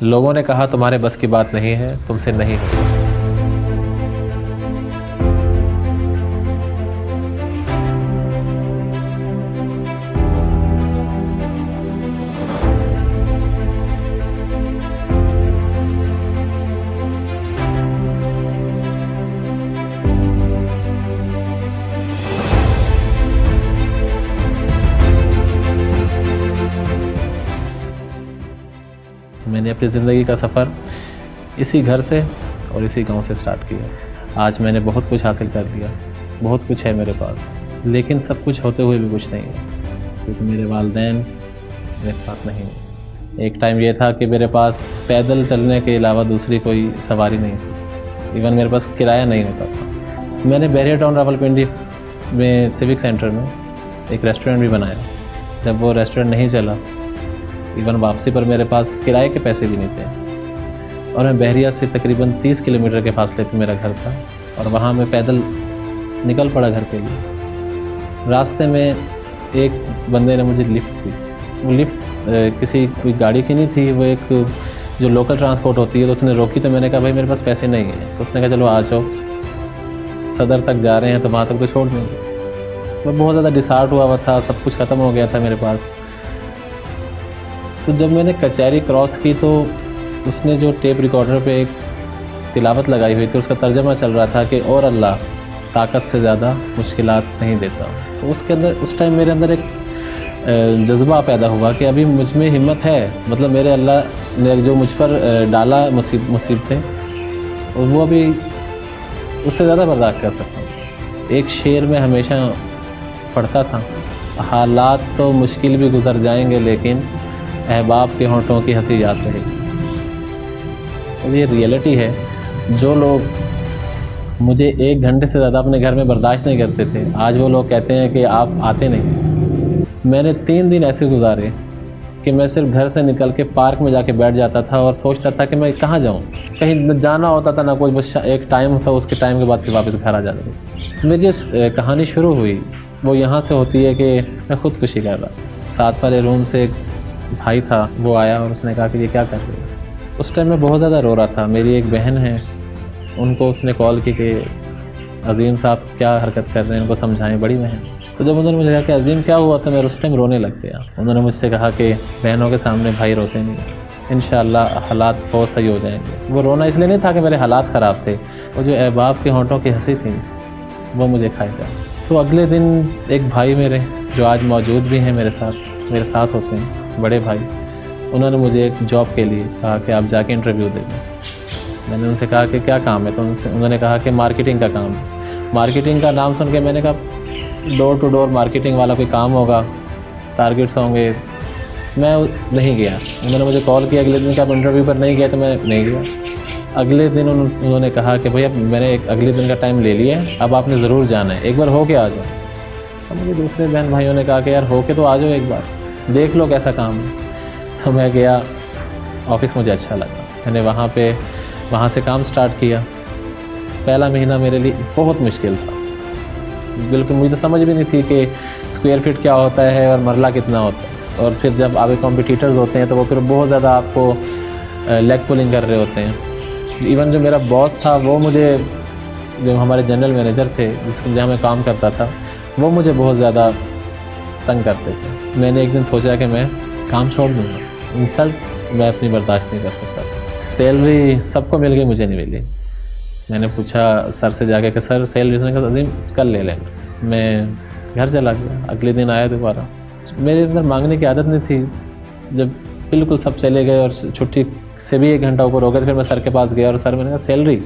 लोगों ने कहा तुम्हारे बस की बात नहीं है, तुमसे नहीं होगी। मैंने अपनी ज़िंदगी का सफ़र इसी घर से और इसी गांव से स्टार्ट किया। आज मैंने बहुत कुछ हासिल कर लिया, बहुत कुछ है मेरे पास, लेकिन सब कुछ होते हुए भी कुछ नहीं है, क्योंकि मेरे वालिदैन मेरे साथ नहीं है। एक टाइम ये था कि मेरे पास पैदल चलने के अलावा दूसरी कोई सवारी नहीं थी, इवन मेरे पास किराया नहीं होता था। मैंने बैरियर टाउन रावलपिंडी में सिविक सेंटर में एक रेस्टोरेंट भी बनाया। जब वो रेस्टोरेंट नहीं चला, इवन वापसी पर मेरे पास किराए के पैसे भी नहीं थे, और मैं बहरिया से तकरीबन 30 किलोमीटर के फासले पे मेरा घर था, और वहाँ मैं पैदल निकल पड़ा घर के लिए। रास्ते में एक बंदे ने मुझे लिफ्ट दी। वो लिफ्ट किसी कोई गाड़ी की नहीं थी, वो एक जो लोकल ट्रांसपोर्ट होती है, तो उसने रोकी। तो मैंने कहा भाई मेरे पास पैसे नहीं हैं। तो उसने कहा चलो आ जाओ, सदर तक जा रहे हैं तो वहाँ तक तो छोड़ देंगे। मैं बहुत ज़्यादा डिसहार्ट हुआ था, सब कुछ ख़त्म हो गया था मेरे पास। तो जब मैंने कचहरी क्रॉस की तो उसने जो टेप रिकॉर्डर पे एक तिलावत लगाई हुई थी, उसका तर्जमा चल रहा था कि और अल्लाह ताकत से ज़्यादा मुश्किलात नहीं देता। तो उसके अंदर उस टाइम मेरे अंदर एक जज्बा पैदा हुआ कि अभी मुझ में हिम्मत है, मतलब मेरे अल्लाह ने जो मुझ पर डाला मुसीबतें, और वो अभी उससे ज़्यादा बर्दाश्त कर सकता हूँ। एक शेर में हमेशा पढ़ता था, हालात तो मुश्किल भी गुजर जाएंगे, लेकिन अहबाब के होंठों की हंसी याद रहेगी। और ये रियलिटी है। जो लोग मुझे 1 घंटे से ज़्यादा अपने घर में बर्दाश्त नहीं करते थे, आज वो लोग कहते हैं कि आप आते नहीं। मैंने 3 दिन ऐसे गुजारे कि मैं सिर्फ घर से निकल के पार्क में जाके बैठ जाता था और सोचता था कि मैं कहाँ जाऊँ। कहीं न जाना होता था ना कोई, बस एक टाइम होता, उसके टाइम के बाद फिर वापस घर आ जाता था। मेरी जो कहानी शुरू हुई वो यहाँ से होती है कि मैं ख़ुदकुशी कर रहा। साथ वाले रूम से एक भाई था, वो आया और उसने कहा कि ये क्या कर रहे हो। उस टाइम मैं बहुत ज़्यादा रो रहा था। मेरी एक बहन है, उनको उसने कॉल की कि अज़ीम साहब क्या हरकत कर रहे हैं, उनको समझाएं, बड़ी बहन। तो जब उन्होंने मुझे कहा कि अज़ीम क्या हुआ, तो मैं उस टाइम रोने लग गया। उन्होंने मुझसे कहा कि बहनों के सामने भाई रोते नहीं, इंशाअल्लाह हालात बहुत सही हो जाएंगे। वो रोना इसलिए नहीं था कि मेरे हालात ख़राब थे, वो जो अहबाब के होंठों की हंसी थी वो मुझे खाएगा। तो अगले दिन एक भाई मेरे, जो आज मौजूद भी हैं मेरे साथ होते हैं, बड़े भाई, उन्होंने मुझे एक जॉब के लिए कहा कि आप जाके इंटरव्यू दे दें। मैंने उनसे कहा कि क्या काम है, तो उन्होंने कहा कि मार्केटिंग का काम है। मार्केटिंग का नाम सुन के मैंने कहा डोर टू डोर मार्केटिंग वाला कोई काम होगा, टारगेट्स होंगे। मैं नहीं गया। उन्होंने मुझे कॉल किया अगले दिन कि आप इंटरव्यू पर नहीं गए, तो मैं नहीं गया। अगले दिन उन्होंने कहा कि भैया मैंने एक अगले दिन का टाइम ले लिया है, अब आपने ज़रूर जाना है, एक बार हो के आ जाओ। तो मुझे दूसरे बहन भाइयों ने कहा कि यार हो के तो आ जाओ, एक बार देख लो कैसा काम है। तो मैं गया, ऑफ़िस मुझे अच्छा लगा। मैंने वहाँ से काम स्टार्ट किया। पहला महीना मेरे लिए बहुत मुश्किल था, बिल्कुल मुझे तो समझ भी नहीं थी कि स्क्वायर फीट क्या होता है और मरला कितना होता है। और फिर जब आगे कॉम्पिटिटर्स होते हैं तो वो फिर बहुत ज़्यादा आपको लेग पुलिंग कर रहे होते हैं। इवन जो मेरा बॉस था, वो मुझे, जो हमारे जनरल मैनेजर थे जहाँ मैं काम करता था, वो मुझे बहुत ज़्यादा तंग करते थे। मैंने एक दिन सोचा कि मैं काम छोड़ दूँगा। इंसल्ट मैं अपनी बर्दाश्त नहीं कर सकता था। सैलरी सबको मिल गई, मुझे नहीं मिली। मैंने पूछा सर से जाके कि सर सैलरी, उसने कहा अज़ीम कल ले लेना। मैं घर चला गया। अगले दिन आया दोबारा। मेरे अंदर मांगने की आदत नहीं थी। जब बिल्कुल सब चले गए और छुट्टी से भी 1 घंटा ऊपर हो गया, तो फिर मैं सर के पास गया और सर, मैंने कहा सैलरी।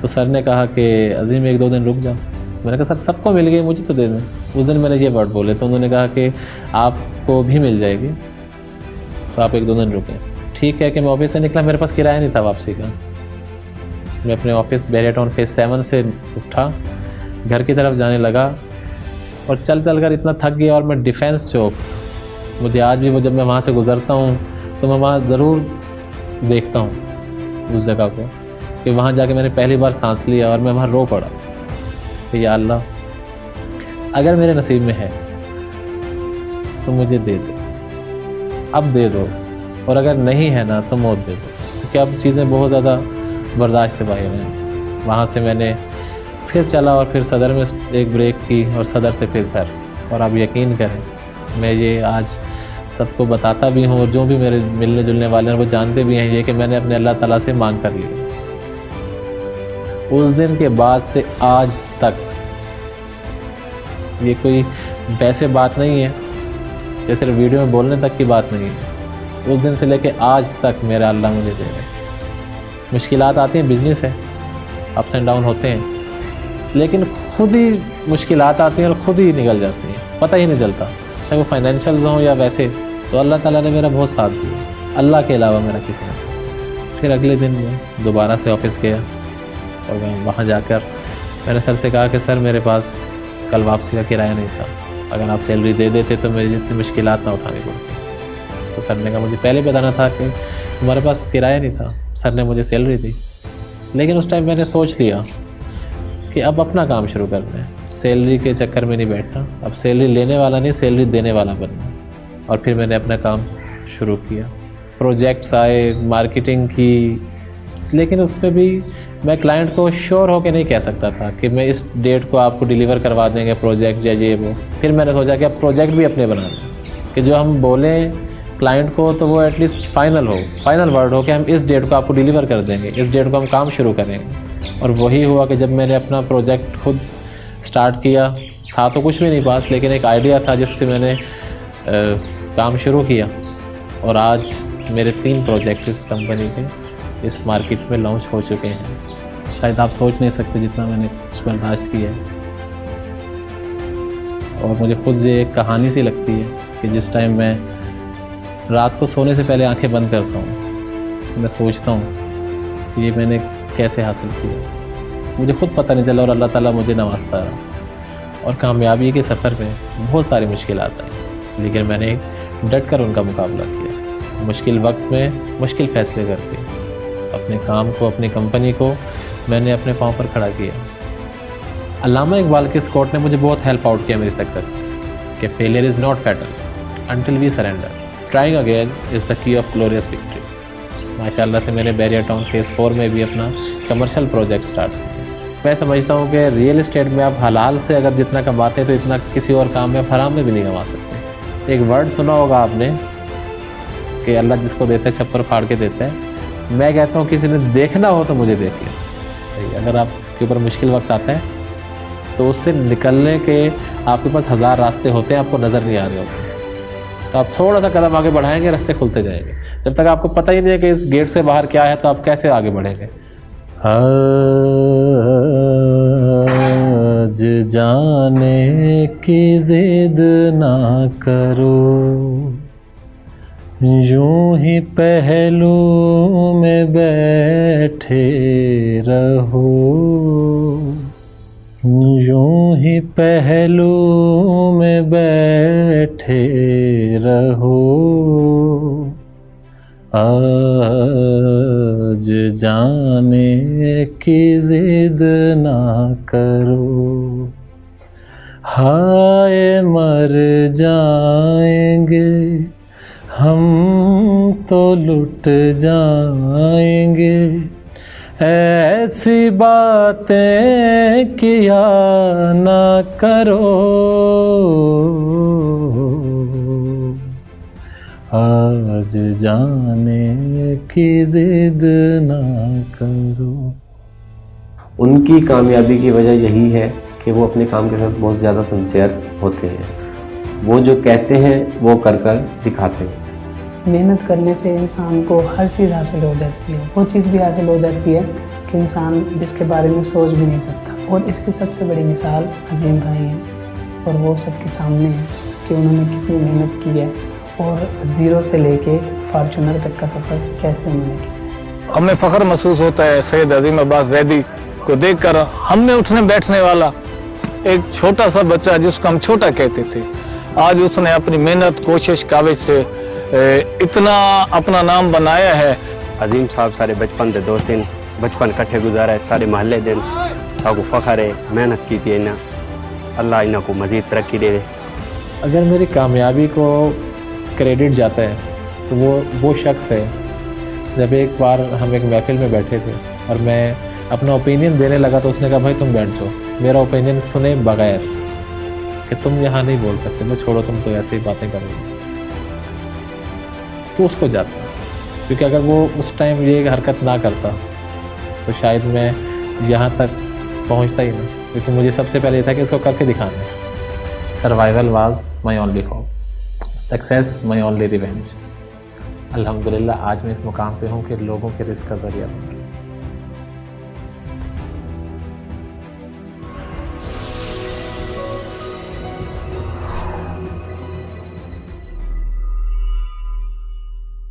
तो सर ने कहा कि अज़ीम 1-2 दिन रुक जाओ। मैंने कहा सर सबको मिल गई, मुझे तो दे दें। उस दिन मैंने ये वर्ड बोले, तो उन्होंने कहा कि आपको भी मिल जाएगी, तो आप 1-2 दिन रुकें। ठीक है कि मैं ऑफिस से निकला, मेरे पास किराया नहीं था वापसी का। मैं अपने ऑफिस बैरियर टाउन फेज़ 7 से उठा, घर की तरफ जाने लगा, और चल कर इतना थक गया। और मैं डिफेंस चौक, मुझे आज भी वो, जब मैं वहाँ से गुज़रता हूँ तो मैं वहाँ ज़रूर देखता हूँ उस जगह को, कि वहाँ जाके मैंने पहली बार सांस लिया और मैं वहाँ रो पड़ा कि या अल्लाह, अगर मेरे नसीब में है तो मुझे दे दो, अब दे दो। और अगर नहीं है ना तो मौत दे दो, क्योंकि अब चीज़ें बहुत ज़्यादा बर्दाश्त से बाहर हैं। वहाँ से मैंने फिर चला और फिर सदर में एक ब्रेक की और सदर से फिर घर। और आप यकीन करें, मैं ये आज सबको बताता भी हूँ और जो भी मेरे मिलने जुलने वाले हैं वो जानते भी हैं ये कि मैंने अपने अल्लाह ताला से मांग कर ली। उस दिन के बाद से आज तक, ये कोई वैसे बात नहीं है कि सिर्फ वीडियो में बोलने तक की बात नहीं है, उस दिन से लेके आज तक मेरा अल्लाह मुझे दे रहे। मुश्किलात आती हैं, बिजनेस है, अप्स एंड डाउन होते हैं, लेकिन खुद ही मुश्किलात आती हैं और ख़ुद ही निकल जाती हैं, पता ही नहीं चलता, चाहे वो फाइनेंशियल हों या वैसे। तो अल्लाह ताला ने मेरा बहुत साथ दिया, अल्लाह के अलावा मेरा किसी ने। फिर अगले दिन मैं दोबारा से ऑफिस गया और मैं वहाँ जाकर मैंने सर से कहा कि सर मेरे पास कल वापसी का किराया नहीं था, अगर आप सैलरी दे देते तो मेरी इतनी मुश्किलात ना उठानी पड़ती। तो सर ने कहा मुझे पहले बताना था कि तुम्हारे पास किराया नहीं था। सर ने मुझे सैलरी दी, लेकिन उस टाइम मैंने सोच लिया कि अब अपना काम शुरू करना है, सैलरी के चक्कर में नहीं बैठना, अब सैलरी लेने वाला नहीं सैलरी देने वाला बनना। और फिर मैंने अपना काम शुरू किया, प्रोजेक्ट्स आए, मार्केटिंग की, लेकिन उस पर भी मैं क्लाइंट को श्योर होकर नहीं कह सकता था कि मैं इस डेट को आपको डिलीवर करवा देंगे प्रोजेक्ट या ये वो। फिर मैंने सोचा कि अब प्रोजेक्ट भी अपने बना लें कि जो हम बोलें क्लाइंट को तो वो एटलीस्ट फाइनल वर्ड हो कि हम इस डेट को आपको डिलीवर कर देंगे, इस डेट को हम काम शुरू करेंगे। और वही हुआ कि जब मैंने अपना प्रोजेक्ट खुद स्टार्ट किया, था तो कुछ भी नहीं पास, लेकिन एक आइडिया था जिससे मैंने काम शुरू किया। और आज मेरे 3 प्रोजेक्ट इस कंपनी के इस मार्केट में लॉन्च हो चुके हैं। शायद आप सोच नहीं सकते जितना मैंने कुछ बर्दाश्त किया है। और मुझे खुद ये एक कहानी सी लगती है कि जिस टाइम मैं रात को सोने से पहले आंखें बंद करता हूँ, मैं सोचता हूँ कि ये मैंने कैसे हासिल किया, मुझे खुद पता नहीं चला और अल्लाह ताला मुझे नवाजता रहा। और कामयाबी के सफ़र में बहुत सारी मुश्किलात आई, लेकिन मैंने डट कर उनका मुकाबला किया। मुश्किल वक्त में मुश्किल फ़ैसले करके अपने काम को, अपनी कंपनी को मैंने अपने पाँव पर खड़ा किया। अल्लामा इकबाल के इस कोट ने मुझे बहुत हेल्प आउट किया मेरी सक्सेस में कि failure is not fatal until we surrender, trying again is the key of glorious victory. माशाल्लाह से मैंने बैरियर टाउन फेज़ 4 में भी अपना कमर्शियल प्रोजेक्ट स्टार्ट किया। मैं समझता हूँ कि रियल इस्टेट में आप हलाल से अगर जितना कमाते हैं तो इतना किसी और काम में हराम में भी नहीं कमा सकते। एक वर्ड सुना होगा आपने कि अल्लाह जिसको देता है छप्पर फाड़ के देता है। मैं कहता हूँ किसी ने देखना हो तो मुझे देख लिया। अगर आपके ऊपर मुश्किल वक्त आता है तो उससे निकलने के आपके पास 1000 रास्ते होते हैं, आपको नज़र नहीं आ रहे होते, तो आप थोड़ा सा कदम आगे बढ़ाएंगे, रास्ते खुलते जाएंगे। जब तक आपको पता ही नहीं है कि इस गेट से बाहर क्या है तो आप कैसे आगे बढ़ेंगे। आज जाने की जिद ना करो, यूं ही पहलू में बैठे रहो, यूं ही पहलू में बैठे रहो। आज जाने की जिद ना करो, हाय मर जाएंगे हम तो लुट जाएंगे, ऐसी बातें किया ना करो। आज जाने की जिद ना करो। उनकी कामयाबी की वजह यही है कि वो अपने काम के साथ बहुत ज़्यादा सिंसियर होते हैं। वो जो कहते हैं वो कर कर दिखाते हैं। मेहनत करने से इंसान को हर चीज़ हासिल हो जाती है, वो चीज़ भी हासिल हो जाती है कि इंसान जिसके बारे में सोच भी नहीं सकता। और इसकी सबसे बड़ी मिसाल अजीम भाई हैं और वो सबके सामने है कि उन्होंने कितनी मेहनत की है और 0 से लेके फॉर्चूनर तक का सफ़र कैसे उन्होंने किया। हमें फ़ख्र महसूस होता है सैयद अजीम अब्बास ज़ैदी को देखकर। हमने उठने बैठने वाला एक छोटा सा बच्चा जिसको हम छोटा कहते थे, आज उसने अपनी मेहनत कोशिश काविश से इतना अपना नाम बनाया है। अजीम साहब सारे बचपन के दोस्त हैं, बचपन कट्ठे गुजारा है, सारे महल्ले दिन साकू फ़ख्र है, मेहनत की थी इन्हें, अल्लाह इन्हें को मज़ीद तरक्की दे। अगर मेरी कामयाबी को क्रेडिट जाता है तो वो शख्स है। जब एक बार हम एक महफिल में बैठे थे और मैं अपना ओपिनियन देने लगा तो उसने कहा भाई तुम बैठ जाओ, मेरा ओपिनियन सुने बगैर कि तुम यहाँ नहीं बोल सकते, मैं छोड़ो तुम तो ऐसे ही बातें करोगे। तो उसको जाता, क्योंकि अगर वो उस टाइम ये हरकत ना करता तो शायद मैं यहाँ तक पहुँचता ही नहीं, क्योंकि मुझे सबसे पहले ये था कि इसको करके दिखाना है। Survival was my only hope, success my only revenge. अल्हम्दुलिल्लाह आज मैं इस मुकाम पे हूँ कि लोगों के रिस्क का ज़रिया बन गया।